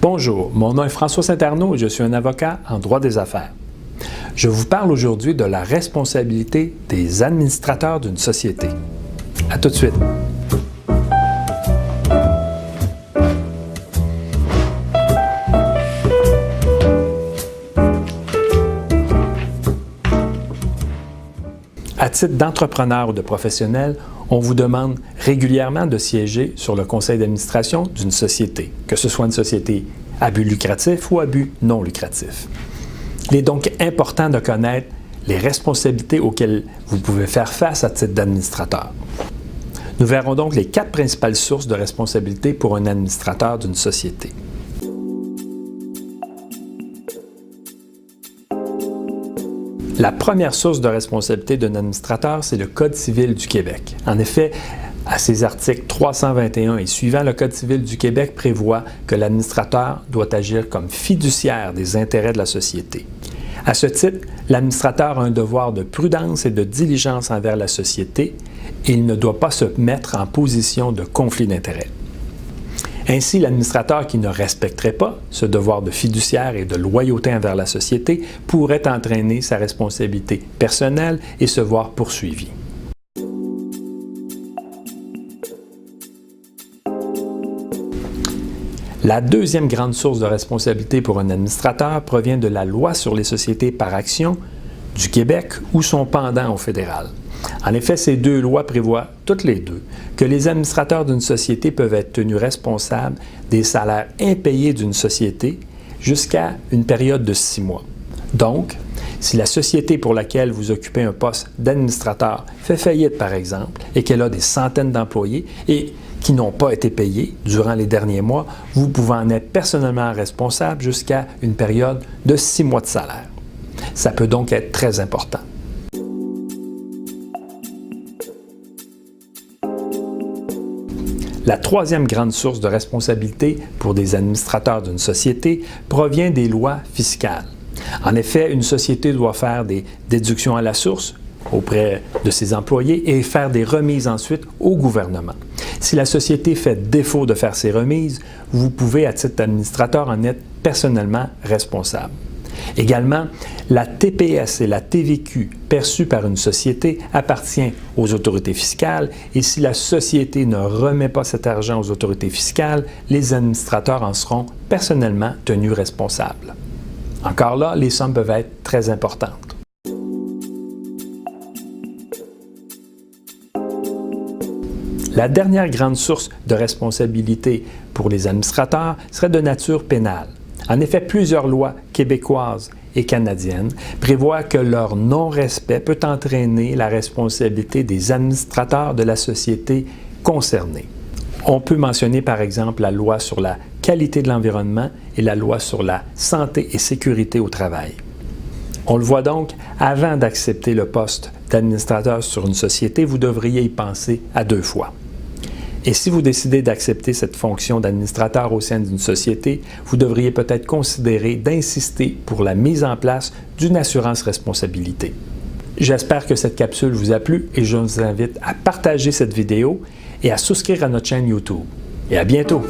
Bonjour, mon nom est François Saint-Arnaud et je suis un avocat en droit des affaires. Je vous parle aujourd'hui de la responsabilité des administrateurs d'une société. À tout de suite. À titre d'entrepreneur ou de professionnel, on vous demande régulièrement de siéger sur le conseil d'administration d'une société, que ce soit une société à but lucratif ou à but non lucratif. Il est donc important de connaître les responsabilités auxquelles vous pouvez faire face à titre d'administrateur. Nous verrons donc les 4 principales sources de responsabilité pour un administrateur d'une société. La première source de responsabilité d'un administrateur, c'est le Code civil du Québec. En effet, à ses articles 321 et suivants, le Code civil du Québec prévoit que l'administrateur doit agir comme fiduciaire des intérêts de la société. À ce titre, l'administrateur a un devoir de prudence et de diligence envers la société et il ne doit pas se mettre en position de conflit d'intérêts. Ainsi, l'administrateur qui ne respecterait pas ce devoir de fiduciaire et de loyauté envers la société pourrait entraîner sa responsabilité personnelle et se voir poursuivi. La deuxième grande source de responsabilité pour un administrateur provient de la Loi sur les sociétés par actions du Québec ou son pendant au fédéral. En effet, ces deux lois prévoient, toutes les deux, que les administrateurs d'une société peuvent être tenus responsables des salaires impayés d'une société jusqu'à une période de 6 mois. Donc, si la société pour laquelle vous occupez un poste d'administrateur fait faillite, par exemple, et qu'elle a des centaines d'employés et qui n'ont pas été payés durant les derniers mois, vous pouvez en être personnellement responsable jusqu'à une période de 6 mois de salaire. Ça peut donc être très important. La troisième grande source de responsabilité pour des administrateurs d'une société provient des lois fiscales. En effet, une société doit faire des déductions à la source auprès de ses employés et faire des remises ensuite au gouvernement. Si la société fait défaut de faire ces remises, vous pouvez, à titre d'administrateur, en être personnellement responsable. Également, la TPS et la TVQ perçues par une société appartient aux autorités fiscales et si la société ne remet pas cet argent aux autorités fiscales, les administrateurs en seront personnellement tenus responsables. Encore là, les sommes peuvent être très importantes. La dernière grande source de responsabilité pour les administrateurs serait de nature pénale. En effet, plusieurs lois québécoises et canadiennes prévoient que leur non-respect peut entraîner la responsabilité des administrateurs de la société concernée. On peut mentionner par exemple la loi sur la qualité de l'environnement et la loi sur la santé et sécurité au travail. On le voit donc, avant d'accepter le poste d'administrateur sur une société, vous devriez y penser à 2 fois. Et si vous décidez d'accepter cette fonction d'administrateur au sein d'une société, vous devriez peut-être considérer d'insister pour la mise en place d'une assurance responsabilité. J'espère que cette capsule vous a plu et je vous invite à partager cette vidéo et à souscrire à notre chaîne YouTube. Et à bientôt!